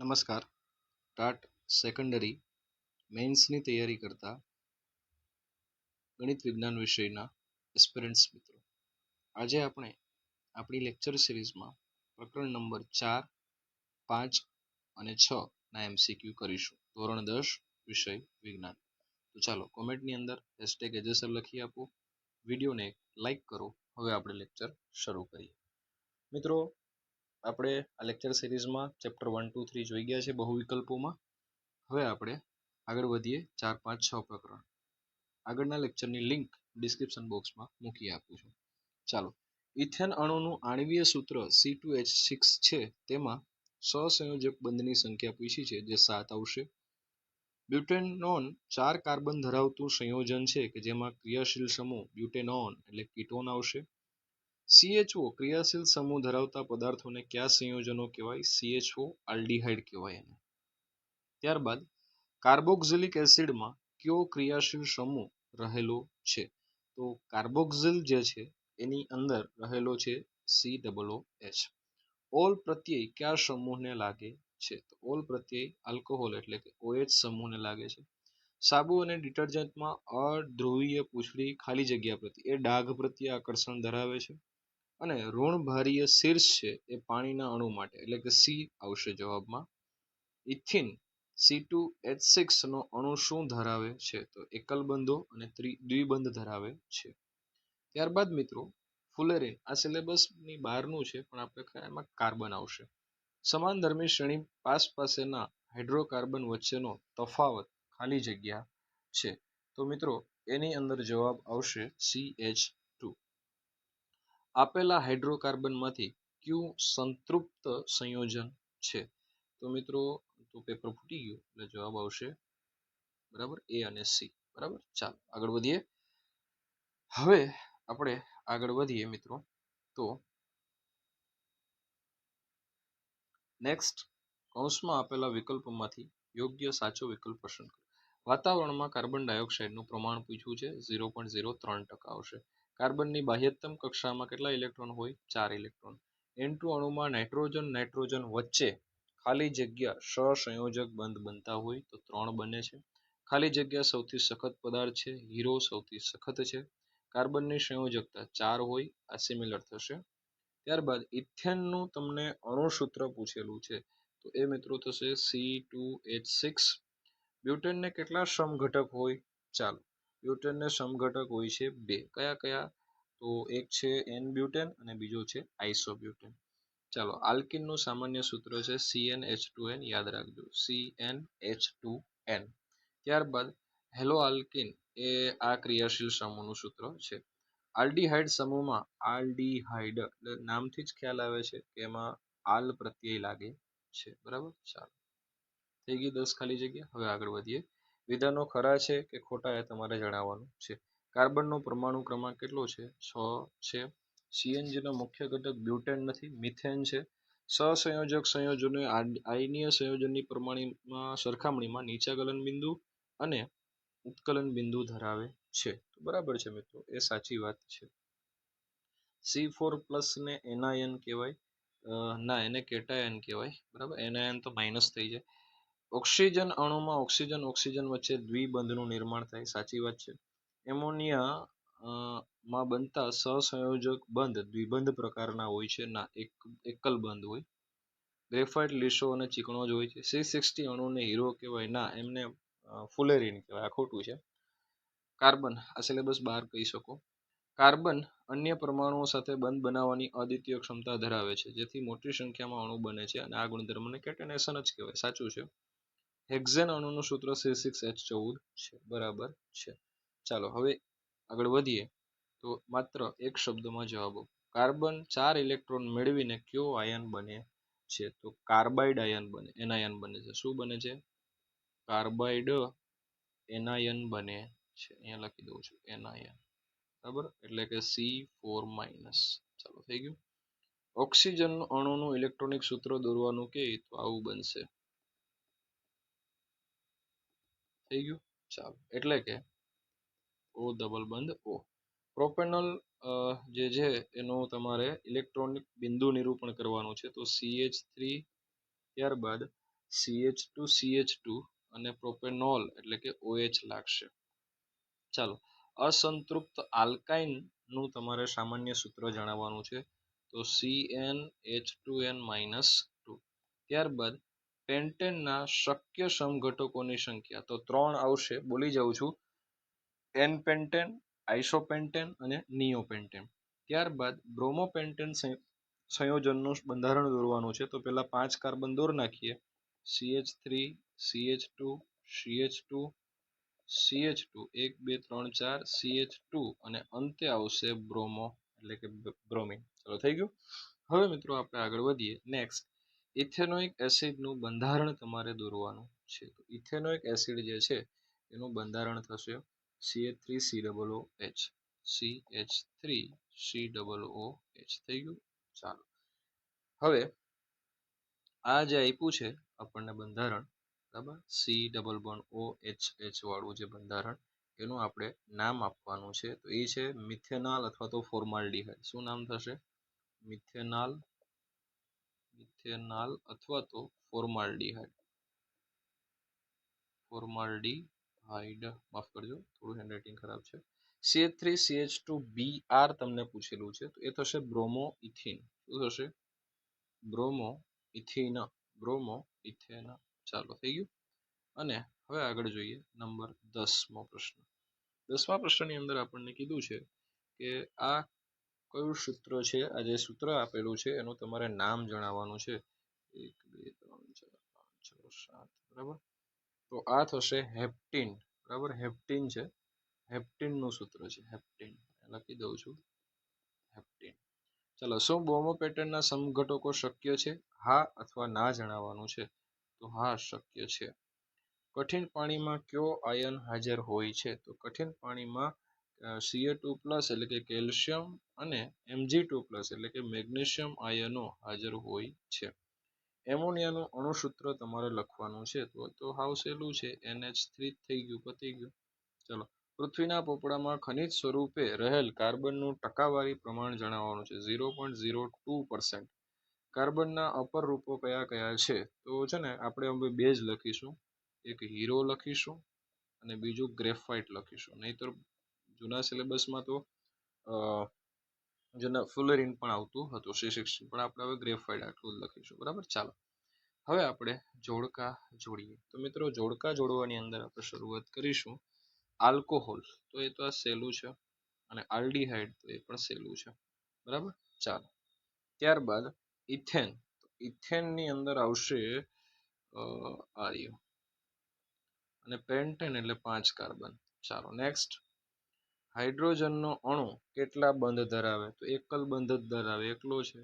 નમસ્કાર. TAT secondary મેઇન્સની તૈયારી કરતા ગણિત વિજ્ઞાન વિષયના એસ્પિરન્ટ્સ મિત્રો, આજે આપણે આપણી લેક્ચર સિરીઝમાં પ્રકરણ નંબર 4, 5 અને 6 ના MCQ કરીશું. ધોરણ 10 વિષય વિજ્ઞાન. તો ચાલો કોમેન્ટની અંદર #એજેસર લખી આપો, વિડીયોને લાઈક કરો. હવે આપણે લેક્ચર શરૂ કરીએ. મિત્રો, આપણે આ લેક્ચર સિરીઝમાં ચેપ્ટર 1, 2, 3 જોઈ ગયા છે બહુ વિકલ્પોમાં. હવે આપણે આગળ વધીએ 4, 5, 6 પ્રકરણ. આગળના લેક્ચરની લિંક ડિસ્ક્રિપ્શન બોક્સમાં મૂકી આપું છું. ચાલો, ઇથેન અણુનું આણ્વીય સૂત્ર C2H6 છે. તેમાં સહસંયોજક બંધની સંખ્યા પૂછી છે, જે 7 આવશે. બ્યુટેનોન 4 કાર્બન ધરાવતું સંયોજન છે કે જેમાં ક્રિયાશીલ સમૂહ બ્યુટેનોન એટલે કીટોન આવશે. CHO ક્રિયાશીલ સમૂહ ધરાવતા પદાર્થોને કયા સંયોજનો કહેવાય? CHO આલ્ડીહાઇડ કહેવાય એને. ત્યારબાદ કાર્બોક્સિલિક એસિડમાં કયો ક્રિયાશીલ સમૂહ રહેલો છે? તો કાર્બોક્સિલ જે છે એની અંદર રહેલો છે COOH. ઓલ પ્રત્યય કયા સમૂહને લાગે છે? તો ઓલ પ્રત્યય આલ્કોહોલ એટલે કે OH સમૂહને લાગે છે. સાબુ અને ડિટર્જન્ટમાં અધ્રુવીય પૂંછડી ખાલી જગ્યા પ્રત્યે એ ડાઘ પ્રત્યે આકર્ષણ ધરાવે છે. અને ઋણભારીય શીર્ષ છે એ પાણીના અણુ માટે એટલે કે C આવશે જવાબમાં. ઇથિન C2H6 નો અણુ શું ધરાવે છે? તો એકલ બંધો અને દ્વિબંધ ધરાવે છે. ત્યારબાદ મિત્રો ફુલેરિન, આ સિલેબસની બહારનું છે પણ આપણે એમાં કાર્બન આવશે. સમાનધર્મી શ્રેણી પાસેના હાઇડ્રોકાર્બન વચ્ચેનો તફાવત ખાલી જગ્યા છે. તો મિત્રો એની અંદર જવાબ આવશે CH2. આપેલા હાઇડ્રોકાર્બનમાંથી કયું સંતૃપ્ત સંયોજન છે? તો મિત્રો પેપર ફૂટી ગયું એટલે જવાબ આવશે બરાબર A અને C. બરાબર, ચાલો આગળ વધીએ. હવે આપણે આગળ વધીએ મિત્રો, તો નેક્સ્ટ કૌંસમાં આપેલા વિકલ્પોમાંથી યોગ્ય સાચો વિકલ્પ પસંદ કરો. વાતાવરણમાં કાર્બન ડાયોક્સાઇડનું પ્રમાણ પૂછ્યું છે, 0.03% આવશે. કાર્બનની બાહ્યતમ કક્ષામાં કેટલા ઇલેક્ટ્રોન હોય? 4 ઇલેક્ટ્રોન. N2 અણુમાં નાઇટ્રોજન વચ્ચે ખાલી જગ્યા સહસંયોજક બંધ બનતા હોય તો 3 બને છે. ખાલી જગ્યા સૌથી સખત પદાર્થ છે, હીરો સૌથી સખત છે. કાર્બનની સંયોજકતા 4 હોય, આ સિમિલર થશે. ત્યારબાદ ઇથેનનું તમને અણુસૂત્ર પૂછેલું છે, તો એ મિત્રો થશે C2H6. બ્યુટેનને કેટલા સમઘટક હોય? ચાલો, બ્યુટેનને સમઘટક હોય છે 2. કયા કયા? તો એક છે N બ્યુટેન અને બીજો છે આઇસોબ્યુટેન. ચાલો, આલ્કિનનું સામાન્ય સૂત્ર છે CnH2n, યાદ રાખજો CnH2n. ત્યારબાદ હેલો આલ્કિન એ આ ક્રિયાશીલ સમૂહનું સૂત્ર છે. આલ્ડીહાઇડ સમૂહમાં આલ્ડીહાઇડ એટલે નામથી જ ખ્યાલ આવે છે કે એમાં આલ પ્રત્યય લાગે છે. બરાબર, ચાલો થઈ ગઈ 10 ખાલી જગ્યા. હવે આગળ વધીએ. વિધાનો ખરા છે કે ખોટા એ તમારે જણાવવાનું છે. કાર્બનનો પરમાણુ ક્રમાંક કેટલો છે? 6 છે. CNG નો મુખ્ય ઘટક બ્યુટેન નથી, મિથેન છે. સહસંયોજક સંયોજનો આયનીય સંયોજનની સરખામણીમાં નીચા ગલન બિંદુ અને ઉત્કલન બિંદુ ધરાવે છે. તો બરાબર છે મિત્રો, એ સાચી વાત છે. C4+ ને એનાયન કહેવાય? ના, એને કેટાયન કહેવાય. બરાબર, એનાયન તો માઇનસ થઈ જાય. ઓક્સિજન અણુમાં ઓક્સિજન વચ્ચે દ્વિબંધનું નિર્માણ થાય, સાચી વાત છે. એમોનિયા માં બનતા સહસંયોજક બંધ દ્વિબંધ પ્રકારના હોય છે? ના, એકલ બંધ હોય. ગ્રેફાઇટ લીસો અને ચીકણો જ હોય છે. C60 અણુને હીરો કહેવાય? ના, એમને ફુલેરિન કહેવાય, આ ખોટું છે. કાર્બન, આ સિલેબસ બહાર કહી શકો. કાર્બન અન્ય પરમાણુઓ સાથે બંધ બનાવવાની અદ્વિતીય ક્ષમતા ધરાવે છે, જેથી મોટી સંખ્યામાં અણુ બને છે અને આ ગુણધર્મને કેટેનેશન જ કહેવાય, સાચું છે. હેક્ઝેન અણુનું સૂત્ર C6H14 છે. બરાબર છે. ચાલો હવે આગળ વધીએ, તો માત્ર એક શબ્દમાં જવાબો. કાર્બન 4 ઇલેક્ટ્રોન મેળવીને કયો આયન બને છે? તો કાર્બાઇડ આયન બને, એનાયન બને છે. શું બને છે? કાર્બાઇડ એનાયન બને છે. અહીંયા લખી દઉં છું એનાયન. બરાબર, એટલે કે C4-. ચાલો થઈ ગયું. ઓક્સિજન અણુનું ઇલેક્ટ્રોનિક સૂત્ર દોરવાનું કે તો આવું બનશે. થઈ ગયું. ચાલો, એટલે કે O ડબલ બંધ O. પ્રોપેનોલ જે છે એનું તમારે ઇલેક્ટ્રોનિક બિંદુ નિરૂપણ કરવાનું છે, તો CH3. ત્યારબાદ CH2CH2 અને પ્રોપેનોલ એટલે કે OH લાગશે. ચાલો, અસંતૃપ્ત આલ્કાઇન નું તમારે સામાન્ય સૂત્ર જણાવવાનું છે, તો CnH2n-2. ત્યારબાદ પેન્ટેનના શક્ય સમઘટકોની સંખ્યા, તો 3 આવશે, બોલી જાઉં છું, એન પેન્ટેન, આઇસોપેન્ટેન અને નિયોપેન્ટેન. ત્યારબાદ બ્રોમોપેન્ટેન સંયોજનનું બંધારણ દોરવાનું છે, તો પહેલા 5 કાર્બન દોર નાખીએ, CH3 CH2 CH2 CH2 1 2 3 4 CH2 અને અંતે આવશે બ્રોમો એટલે કે બ્રોમિન. ચાલો, થઈ ગયું. હવે મિત્રો આપણે આગળ વધીએ. નેક્સ્ટ, ઇથેનોઇક એસિડનું બંધારણ તમારે દોરવાનું છે. તો ઇથેનોઇક એસિડ જે છે એનું બંધારણ થશે CH3COOH. CH3COOH થઈ ગયું. ચાલો, હવે આ જે આપ્યું છે આપણને બંધારણ, બરાબર, COOH વાળું જે બંધારણ, એનું આપણે નામ આપવાનું છે. તો એ છે મિથેનોલ અથવા તો ફોર્માલ્ડિહાઇડ. શું નામ થશે? મિથેનોલ અથવા તો ફોર્માલ્ડિહાઇડ. માફ કરજો, થોડું હેન્ડરાઇટિંગ ખરાબ છે. CH3CH2Br તમને પૂછેલું છે, તો એ થશે બ્રોમોઇથિન. શું થશે? બ્રોમોઇથેન. ચાલો, થઈ ગયું. અને હવે આગળ જોઈએ નંબર 10મો પ્રશ્ન. 10મા પ્રશ્નની અંદર આપણને કીધું છે કે આ કયું સૂત્ર છે, આ જે સૂત્ર આપેલું છે એનું તમારે નામ જણાવવાનું છે. 1 2 3 4 5 6 7, બરાબર. તો આ થશે હેપ્ટીન, બરાબર. હેપ્ટીન છે, હેપ્ટીન નું સૂત્ર છે. હેપ્ટીન લખી દઉં છું, હેપ્ટીન. ચાલો, શું બ્રોમોપેન્ટેનના સમઘટકો શક્ય છે? હા અથવા ના જણાવવાનું છે. તો હા, શક્ય છે. કઠિન પાણીમાં કયો આયન હાજર હોય છે? તો કઠિન પાણીમાં Ca2+ એટલે કે કેલ્શિયમ અને Mg2+ એટલે કે મેગ્નેશિયમ આયનો હાજર હોય છે. એમોનિયાનું અણુસૂત્ર તમારે લખવાનું છે, તો હાવ સહેલું છે, NH3 થઈ ગયું, પતી ગયું. ચલો, પૃથ્વીના પોપડામાં ખનિજ સ્વરૂપે રહેલ કાર્બનનું ટકાવારી પ્રમાણ જણાવવાનું છે. 0.02%. કાર્બનના અપર રૂપો કયા કયા છે? તો છે ને, આપણે હવે 2 જ લખીશું. એક હીરો લખીશું અને બીજું ગ્રેફાઇટ લખીશું. નહીતર જૂના સિલેબસમાં તો જેના ફ્લોરિન પણ આવતું હતું, C16, પણ આપણે હવે ગ્રેફાઇટ આટલું જ લખીશું, બરાબર. ચાલો, હવે આપણે જોડકા જોડીએ. તો મિત્રો, જોડકા જોડવાની અંદર આપણે શરૂઆત કરીશું આલ્કોહોલ, તો એ તો આ સહેલું છે, અને આલ્ડીહાઇડ, તો એ પણ સહેલું છે, બરાબર. ચાલો, ત્યારબાદ ઇથેન. ઇથેનની અંદર આવશે આર્યુ અને પેન્ટેન એટલે 5 કાર્બન. ચાલો, નેક્સ્ટ, હાઇડ્રોજનનો અણુ કેટલા બંધ ધરાવે? તો એકલ બંધ જ ધરાવે, એકલો છે.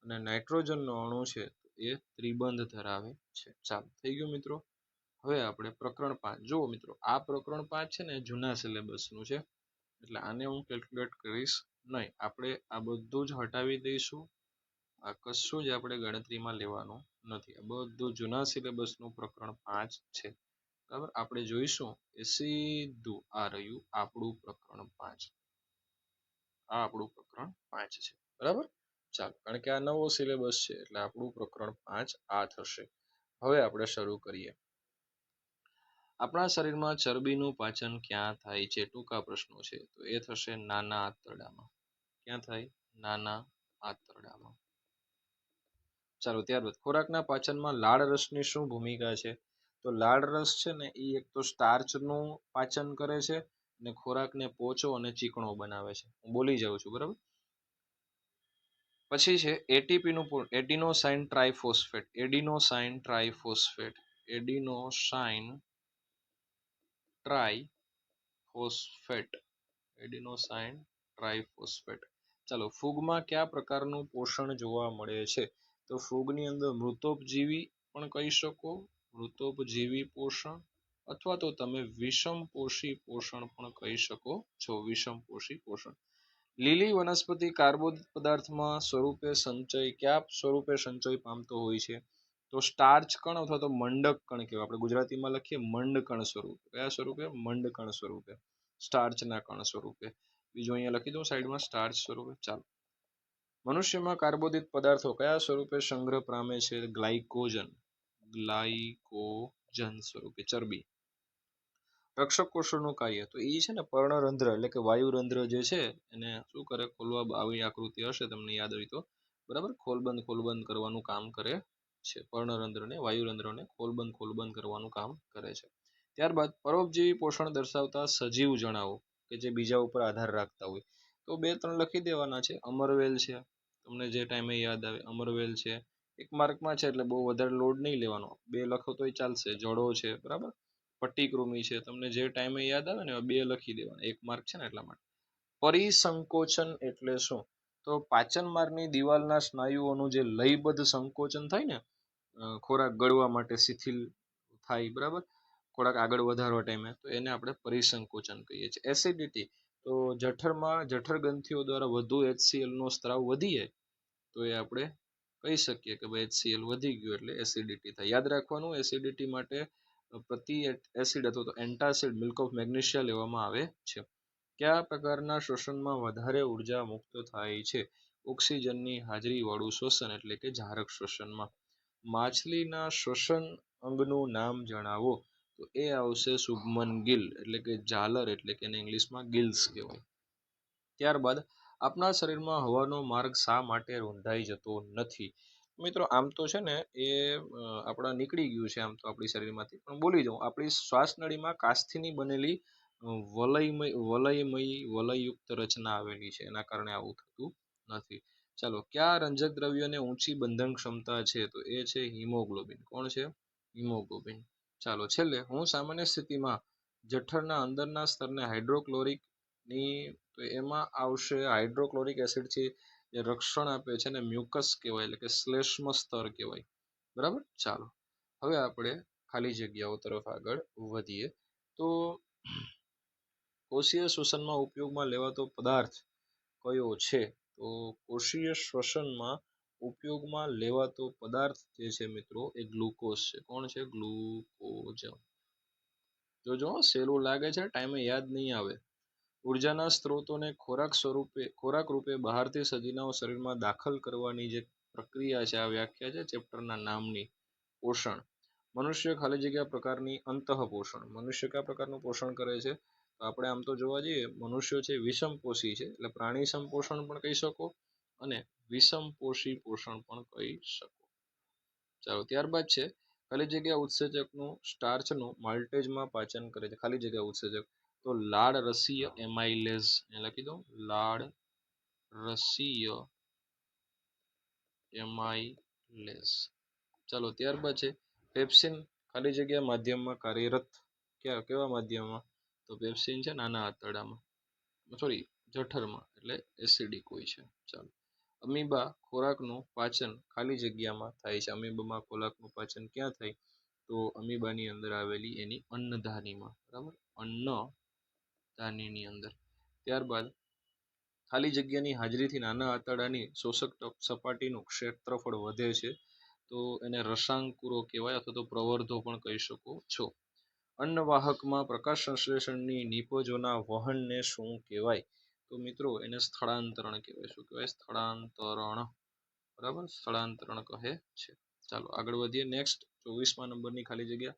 અને નાઇટ્રોજનનો અણુ છે એ ત્રિબંધ ધરાવે છે. ચાલો, થઈ ગયું મિત્રો. હવે આપણે પ્રકરણ 5 જુઓ મિત્રો. આ પ્રકરણ 5 છે ને જૂના સિલેબસનું છે, એટલે આને હું કેલ્ક્યુલેટ કરીશ નહીં. આપણે આ બધું જ હટાવી દઈશું. આ કશું જ આપણે ગણતરીમાં લેવાનું નથી. આ બધું જૂના સિલેબસનું પ્રકરણ 5 છે, બરાબર. આપણે જોઈશું એ સીધું આ રહ્યું આપણું પ્રકરણ 5. આ આપણું પ્રકરણ 5 છે, બરાબર. ચાલો, કારણ કે આ નવો સિલેબસ છે એટલે આપણું પ્રકરણ 5 આ થશે. હવે આપણે શરૂ કરીએ. આપણા શરીરમાં ચરબીનું પાચન ક્યાં થાય છે? ટૂંકા પ્રશ્નો છે, તો એ થશે નાના આંતરડામાં. ક્યાં થાય? નાના આંતરડામાં. ચાલો, ત્યારબાદ ખોરાકના પાચનમાં લાળ રસની શું ભૂમિકા છે? તો લાળ રસ છે ને એ એક તો સ્ટાર્ચનું પાચન કરે છે અને ખોરાકને પોચો અને ચીકણો બનાવે છે. હું બોલી જાઉં છું, બરાબર. પછી છે એટીપીનું adenosine triphosphate. Adenosine triphosphate. Adenosine triphosphate. Adenosine triphosphate. ચાલો, ફૂગમાં કયા પ્રકારનું પોષણ જોવા મળે છે? તો ફૂગની અંદર મૃતોપજીવી પણ કહી શકો, મૃતોપજીવી પોષણ, અથવા તો તમે વિષમપોષી પોષણ પણ કહી શકો છો. વિષમપોષી પોષણ. લીલી વનસ્પતિ કાર્બોદિત પદાર્થમાં સ્વરૂપે સંચય કયા સ્વરૂપે સંચય પામતો હોય છે? તો સ્ટાર્ચ કણ અથવા તો મંડક કણ કહેવાય. આપણે ગુજરાતીમાં લખીએ મંડકણ સ્વરૂપે. કયા સ્વરૂપે? મંડકણ સ્વરૂપે, સ્ટાર્ચના કણ સ્વરૂપે. બીજું અહીંયા લખી દઉં સાઈડમાં, સ્ટાર્ચ સ્વરૂપે. ચાલો, મનુષ્યમાં કાર્બોદિત પદાર્થો કયા સ્વરૂપે સંગ્રહ પામે છે? ગ્લાયકોજન. ગ્લાયકોજન સ્વરૂપે ચરબી. રક્ષક કોષોનું કાર્ય તો એ છે ને પર્ણરંધ્ર એટલે કે વાયુરંધ્ર જે છે એને શું કરે, ખોલવા, આવી આકૃતિ હશે તમને યાદ હોય તો, બરાબર, ખોલબંધ કરવાનું કામ કરે છે. પર્ણરંધ્રને, વાયુરંધ્રને ખોલબંધ કરવાનું કામ કરે છે. ત્યારબાદ પરોપજીવી પોષણ દર્શાવતા સજીવ જણાવો કે જે બીજા ઉપર આધાર રાખતા હોય. તો 2-3 લખી દેવાના છે. અમરવેલ છે, તમને જે ટાઈમે યાદ આવે, અમરવેલ છે. એક માર્કમાં છે એટલે બહુ વધારે લોડ નહીં લેવાનો, 2 લખો તોય ચાલશે. જડો છે, બરાબર, પટ્ટીકૃમિ છે, તમને જે ટાઈમે યાદ આવે ને 2 લખી દેવાના, 1 માર્ક છે ને એટલા માટે. પરિસંકોચન એટલે શું? તો પાચન માર્ગની દિવાલના સ્નાયુઓનું જે લયબદ્ધ સંકોચન થાય ને, ખોરાક ગળવા માટે શિથિલ થાય, બરાબર, ખોરાક આગળ વધારવા ટાઈમે, તો એને આપણે પરિસંકોચન કહીએ છીએ. એસિડિટી, તો જઠર ગ્રંથિઓ દ્વારા વધુ HCl નો સ્ત્રાવ વધી જાય તો એ આપણે કહી શકીએ કે ભાઈ HCl વધી ગયું એટલે એસિડિટી થાય. યાદ રાખવાનું, એસિડિટી માટે પ્રતિ એસિડ અથવા તો એન્ટાસિડ મિલ્ક ઓફ મેગ્નેશિયા લેવામાં આવે છે. કયા પ્રકારના શોષણમાં વધારે ઉર્જા મુક્ત થાય છે? ઓક્સિજનની હાજરી વાળું શોષણ એટલે કે જારક શોષણમાં. માછલીના શોષણ અંગનું નામ જણાવો. તો એ આવશે શુભમન ગિલ એટલે કે ઝાલર એટલે કે ઇંગ્લિશમાં ગિલ્સ કહેવાય. ત્યારબાદ આપણા શરીરમાં હવાનો માર્ગ શા માટે રૂંધાઈ જતો નથી? મિત્રો આમ તો છે ને એ આપણા નીકળી ગયું છે આમ તો આપણી શરીરમાંથી, પણ બોલી જાઉં, આપણી શ્વાસ નળીમાં કાસ્થીની બનેલી વલયયુક્ત રચના આવેલી છે, એના કારણે આવું થતું નથી. ચાલો, કયા રંજક દ્રવ્યને ઊંચી બંધન ક્ષમતા છે? તો એ છે હિમોગ્લોબિન. કોણ છે? હિમોગ્લોબિન. ચાલો, છેલ્લે, હું સામાન્ય સ્થિતિમાં જઠરના અંદરના સ્તરને હાઇડ્રોક્લોરિક ની, તો એમાં આવશે હાઇડ્રોક્લોરિક એસિડ છે જે રક્ષણ આપે છે ને મ્યુકસ કહેવાય એટલે કે શ્લેષ્મ સ્તર કહેવાય, બરાબર. ચાલો, હવે આપણે ખાલી જગ્યાઓ તરફ આગળ વધીએ. તો કોષીય શ્વસનમાં ઉપયોગમાં લેવાતો પદાર્થ કયો છે? તો કોષીય શ્વસનમાં ઉપયોગમાં લેવાતો પદાર્થ જે છે મિત્રો એ ગ્લુકોઝ છે. કોણ છે? ગ્લુકોઝ. જોજો સહેલું લાગે છે, ટાઈમે યાદ નહીં આવે. ઉર્જાના સ્ત્રોતોને ખોરાક રૂપે બહારથી સજીવના શરીરમાં દાખલ કરવાની જે પ્રક્રિયા છે, આ વ્યાખ્યા છે ચેપ્ટરના નામની. પોષણ. મનુષ્ય ખાલી જગ્યા પ્રકારની અંતઃપોષણ. મનુષ્ય કયા પ્રકારનું પોષણ કરે છે? તો આપણે આમ તો જોવા જઈએ મનુષ્યો છે વિષમપોષી છે, એટલે પ્રાણી સંપોષણ પણ કહી શકો અને વિષમપોષી પોષણ પણ કહી શકો. ચાલો, ત્યારબાદ છે ખાલી જગ્યા ઉત્સેચકનું સ્ટાર્ચનું માલ્ટેજમાં પાચન કરે છે. ખાલી જગ્યા ઉત્સેચક તો લાળ રસીય એમાઇલેઝ, એ લખી દો, લાળ રસીય એમાઇલેઝ. ચાલો, ત્યારબાદ છે પેપ્સિન ખાલી જગ્યા માધ્યમમાં કાર્યરત. કેવા માધ્યમમાં? તો પેપ્સિન છે નાના આંતરડામાં, સોરી જઠરમાં, એટલે એસિડિક હોય છે. ચાલો, અમીબા ખોરાકનું પાચન ખાલી જગ્યામાં થાય છે. અમીબામાં ખોરાકનું પાચન ક્યાં થાય? તો અમીબાની અંદર આવેલી એની અન્નધાનીમાં, બરાબર, અન્નધાનીની અંદર. ત્યારબાદ ખાલી જગ્યાની હાજરીથી નાના આંતરડાની શોષક સપાટીનું ક્ષેત્રફળ વધે છે, તો એને રસાંકુરો કહેવાય અથવા તો પ્રવર્ધો પણ કહી શકો છો. અન્નવાહકમાં પ્રકાશ સંશ્લેષણની નિપજોના વહનને શું કહેવાય? તો મિત્રો એને સ્થળાંતરણ કહેવાય. શું કહેવાય? સ્થળાંતરણ, બરાબર, સ્થળાંતરણ કહે છે. ચાલો, આગળ વધીએ. નેક્સ્ટ 24મા નંબરની ખાલી જગ્યા.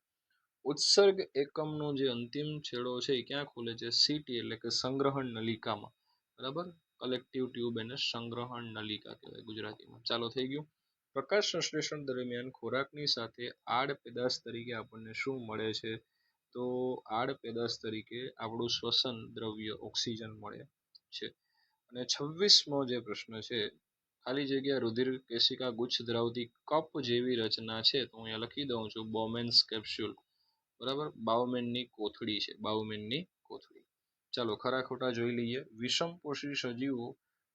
ઉત્સર્ગ એકમનો જે અંતિમ છેડો છે એ ક્યાં ખુલે છે? સીટી એટલે કે સંગ્રહણ નલિકામાં, બરાબર. કલેક્ટિવ ટ્યુબ એને સંગ્રહણ નલિકા કહેવાય ગુજરાતીમાં. ચાલો, થઈ ગયું. પ્રકાશ સંશ્લેષણ દરમિયાન ખોરાકની સાથે આડ પેદાશ તરીકે આપણને શું મળે છે? તો આડ પેદાશ તરીકે આપણું શ્વસન દ્રવ્ય ઓક્સિજન મળે છે. અને 26મો જે પ્રશ્ન છે, ખાલી જગ્યા રુધિર કેશિકા ગુચ્છ ધરાવતી કપ જેવી રચના છે, તો અહીંયા લખી દઉં છું બોમેન્સ કેપ્સ્યુલ, બરાબર, બાઉમેનની કોથળી છે, બાઉમેનની કોથળી. ચાલો, ખરા ખોટા જોઈ લઈએ. વિષમપોષી સજીવો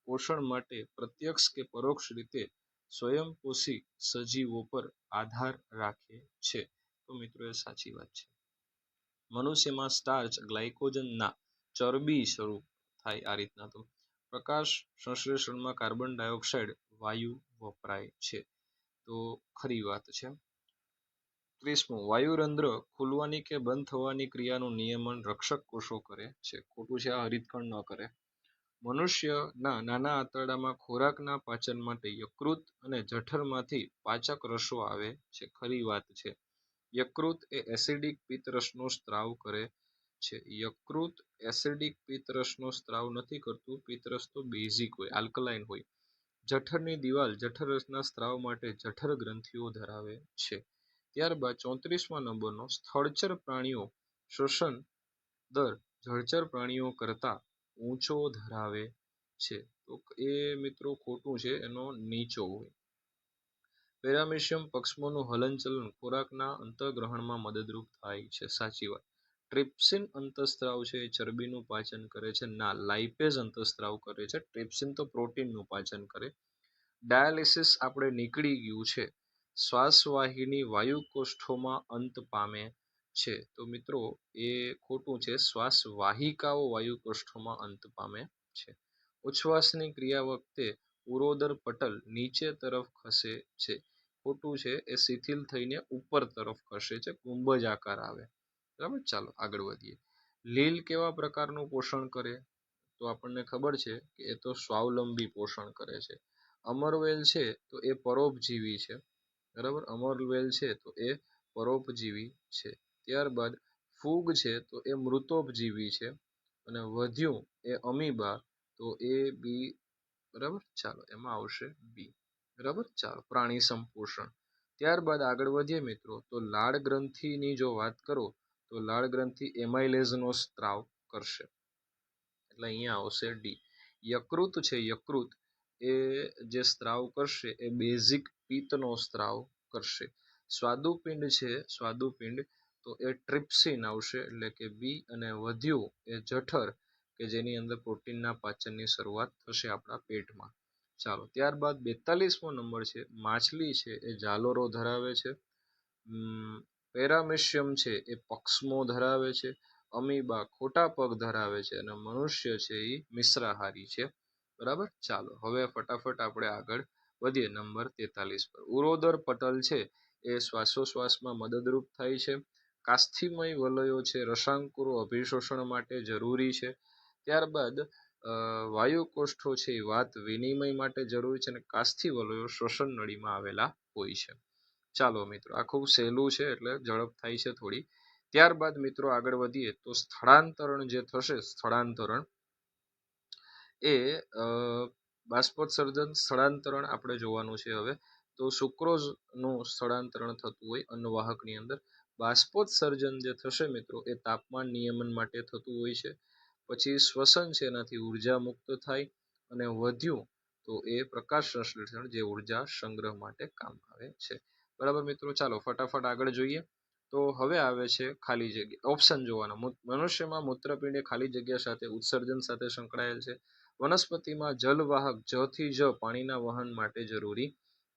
પોષણ માટે પ્રત્યક્ષ કે પરોક્ષ રીતે સ્વયંપોષી સજીવો પર આધાર રાખે છે. તો મિત્રો એ સાચી વાત છે. મનુષ્યમાં સ્ટાર્ચ ગ્લાયકોજનના ચરબી સ્વરૂપ થાય આ રીતના. તો પ્રકાશ સંશ્લેષણમાં કાર્બન ડાયોક્સાઇડ વાયુ વપરાય છે, તો ખરી વાત છે. 30મું, વાયુરંધ્ર ખુલવાની કે બંધ થવાની ક્રિયાનું નિયમન રક્ષક કોષો કરે છે. ખોટું છે, આ હરિતકણ ન કરે. મનુષ્યના નાના આંતરડામાં ખોરાકના પાચન માટે યકૃત અને જઠરમાંથી પાચક રસો આવે છે. ખરી વાત છે. યકૃત એ એસિડિક પિત્તરસનો સ્ત્રાવ કરે છે. યકૃત એસિડિક પિત્તરસનો સ્ત્રાવ નથી કરતું. પિત્તરસ તો બેઝિક હોય, આલ્કલાઇન હોય. જઠરની દિવાલ જઠરરસના સ્ત્રાવ માટે જઠર ગ્રંથિઓ ધરાવે છે. ત્યારબાદ 34મા નંબરનો સ્થળચર પ્રાણીઓ શ્વસન દર જળચર પ્રાણીઓ કરતા ઊંચો ધરાવે છે. તો એ મિત્રો ખોટું છે, એનો નીચો હોય. પેરામેશિયમ પક્ષમોનું હલનચલન ખોરાકના અંતઃગ્રહણમાં મદદરૂપ થાય છે. સાચી વાત. ટ્રિપ્સિન અંતઃસ્ત્રાવ છે એ ચરબીનું પાચન કરે છે. ના, લાઇપેઝ અંતઃસ્ત્રાવ કરે છે. ટ્રિપ્સિન તો પ્રોટીનનું પાચન કરે. ડાયાલિસિસ આપણે નીકળી ગયું છે. શ્વાસવાહિની વાયુકોષ્ઠોમાં અંત પામે છે. તો મિત્રો એ ખોટું છે. શ્વાસવાહિકાઓ વાયુકોષ્ઠોમાં અંત પામે છે. ઉચ્છ્વાસની ક્રિયા વખતે ઉરોદર પટલ નીચે તરફ ખસે છે. ખોટું છે. એ શિથિલ થઈને ઉપર તરફ ખસે છે, ગુંબજ આકાર આવે. બરાબર, ચાલો આગળ વધીએ. લીલ કેવા પ્રકારનું પોષણ કરે? તો આપણને ખબર છે કે એ તો સ્વાવલંબી પોષણ કરે છે. અમરવેલ છે તો એ પરોપજીવી છે. બરાબર, અમરવેલ છે તો એ પરોપજીવી છે. ત્યારબાદ ફૂગ છે તો એ મૃતોપજીવી છે. અને વધ્યું એ અમીબા, તો એ બી. બરાબર, ચાલો એમાં આવશે બી. બરાબર, ચાલો પ્રાણી સંપોષણ. ત્યારબાદ આગળ વધીએ મિત્રો, તો લાળ ગ્રંથિની જો વાત કરો તો લાળ ગ્રંથિ એમાઇલેઝનો સ્ત્રાવ કરશે, એટલે અહીંયા આવશે ડી. યકૃત છે, યકૃત એ જે સ્ત્રાવ કરશે એ બેઝિક પિત્તનો સ્ત્રાવ કરશે. સ્વાદુપિંડ છે, સ્વાદુપિંડ તો એ ટ્રિપ્સિન આવશે, એટલે કે બી. અને વધ્યું એ જઠર, કે જેની અંદર પ્રોટીનના પાચનની શરૂઆત થશે આપણા પેટમાં. ચાલો, ત્યારબાદ 42મો નંબર છે, માછલી છે એ જાલોરો ધરાવે છે. પેરામેશિયમ છે એ પક્ષમો ધરાવે છે. અમીબા ખોટા પગ ધરાવે છે. અને મનુષ્ય છે એ મિશ્રાહારી છે. બરાબર, ચાલો હવે ફટાફટ આપણે આગળ વધીએ નંબર 43 પર. ઉરોદર પટલ છે એ શ્વાસોશ્વાસમાં મદદરૂપ થાય છે. કાસ્થિમય વલયો છે રસાંકુરો અભિશોષણ માટે જરૂરી છે. ત્યારબાદ વાયુકોષ્ઠો છે એ વાત વિનિમય માટે જરૂરી છે. અને કાસ્થિ વલયો શ્વસન નળીમાં આવેલા હોય છે. ચાલો મિત્રો, આ ખૂબ સહેલું છે એટલે ઝડપ થાય છે થોડી. ત્યારબાદ મિત્રો આગળ વધીએ તો સ્થળાંતરણ જે થશે, સ્થળાંતરણ એ બાષ્પોત્સર્જન સ્થળાંતરણ આપણે જોવાનું છે હવે. તો સુક્રોઝનું સ્થળાંતરણ થતું હોય અન્નવાહકની અંદર. બાષ્પોત્સર્જન જે થશે મિત્રો એ તાપમાન નિયમન માટે થતું હોય છે. પછી શ્વસન છે એનાથી ઉર્જા મુક્ત થાય. અને વધ્યું તો એ પ્રકાશ સંશ્લેષણ, જે ઉર્જા સંગ્રહ માટે કામ આવે છે. બરાબર મિત્રો, ચાલો ફટાફટ આગળ જોઈએ. તો હવે આવે છે ખાલી જગ્યા. ઓપ્શન જોવાના. મનુષ્યમાં મૂત્રપિંડ એ ખાલી જગ્યા સાથે ઉત્સર્જન સાથે સંકળાયેલ છે. વનસ્પતિમાં જલવાહક જ થી જ પાણીના વહન માટે જરૂરી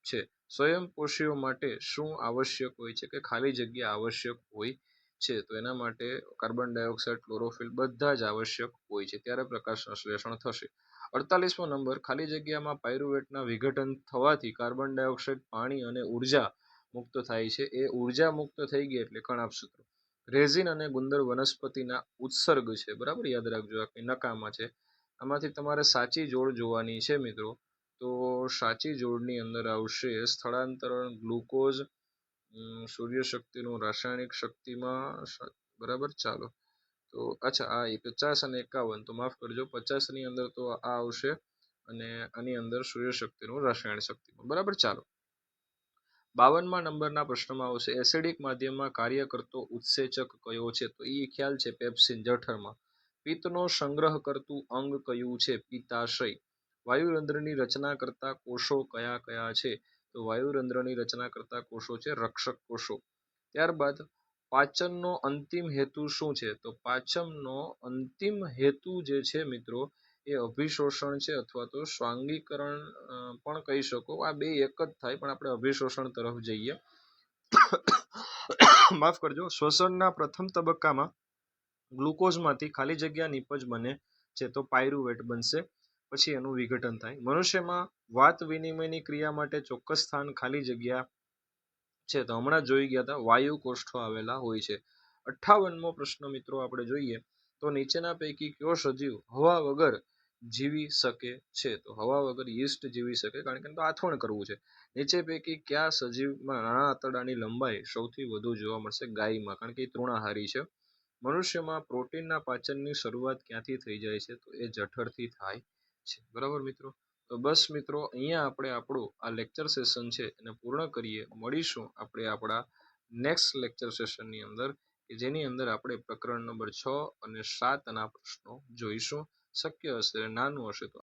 છે. સ્વયંપોષીઓ માટે શું આવશ્યક હોય છે? કે ખાલી જગ્યા આવશ્યક હોય છે. તો એના માટે કાર્બન ડાયોક્સાઇડ, ક્લોરોફિલ બધા જ આવશ્યક હોય છે, ત્યારે પ્રકાશ સંશ્લેષણ થશે. 48મો નંબર, ખાલી જગ્યામાં પાયરુવેટના વિઘટન થવાથી કાર્બન ડાયોક્સાઇડ, પાણી અને ઉર્જા મુક્ત થાય છે. એ ઉર્જા મુક્ત થઈ ગઈ એટલે કણ આપસૂત્રો. રેઝિન અને ગુંદર વનસ્પતિના ઉત્સર્ગ છે. બરાબર, યાદ રાખજો, આ કંઈ નકામા છે. આમાંથી તમારે સાચી જોડ જોવાની છે મિત્રો. તો સાચી જોડની અંદર આવશે સ્થળાંતરણ ગ્લુકોઝ સૂર્યશક્તિનું રાસાયણિક શક્તિમાં. બરાબર, ચાલો તો અચ્છા, આ 50 અને 51, તો માફ કરજો, 50ની અંદર તો આ આવશે અને આની અંદર સૂર્યશક્તિનું રાસાયણિક શક્તિમાં. બરાબર, ચાલો 52મા નંબરના પ્રશ્નમાં આવશે એસિડિક માધ્યમમાં કાર્ય કરતો ઉત્સેચક કયો છે? તો એ ખ્યાલ છે પેપ્સિન, જઠરમાં. પિત્તનો સંગ્રહ કરતું અંગ કયું છે? પિત્તાશય. વાયુરંધ્રની રચના કરતા કોષો કયા કયા છે? તો વાયુરંધ્રની રચના કરતા કોષો છે રક્ષક કોષો. ત્યારબાદ પાચનનો અંતિમ હેતુ શું છે? તો પાચનનો અંતિમ હેતુ જે છે મિત્રો એ અભિશોષણ છે, અથવા તો શ્વાંગીકરણ પણ કહી શકો. આ બે એક જ થાય, પણ આપણે અભિશોષણ તરફ જઈએ. માફ કરજો. શ્વસનના પ્રથમ તબક્કામાં ગ્લુકોઝમાંથી ખાલી જગ્યા નિપજ બને છે, તો પાયરુવેટ બનશે. પછી એનું વિઘટન થાય. મનુષ્યમાં વાત વિનિમયની ક્રિયા માટે ચોક્કસ સ્થાન ખાલી જગ્યા છે, તો હમણાં જોઈ ગયા હતા, વાયુ કોષ્ઠો આવેલા હોય છે. 58મો પ્રશ્ન મિત્રો આપણે જોઈએ તો નીચેના પૈકી કયો સજીવ હવા વગર જીવી શકે છે? તો હવા વગર યીસ્ટ જીવી શકે, કારણ કે તો આથવણ કરવું છે. નીચે પૈકી કયા સજીવમાં નાના આંતરડાની લંબાઈ સૌથી વધુ જોવા મળશે? ગાયમાં, કારણ કે એ તૃણાહારી છે. મનુષ્યમાં પ્રોટીનના પાચનની શરૂઆત ક્યાંથી થઈ જાય છે? તો એ જઠરથી થાય છે. બરાબર મિત્રો. તો બસ મિત્રો, અહીંયા આપણે આપણું આ લેક્ચર સેશન છે એને પૂર્ણ કરીએ. મળીશું આપણે આપણા નેક્સ્ટ લેક્ચર સેશનની અંદર, કે જેની અંદર આપણે પ્રકરણ નંબર 6 અને 7 ના પ્રશ્નો જોઈશું. શક્ય હશે, નાનું હશે તો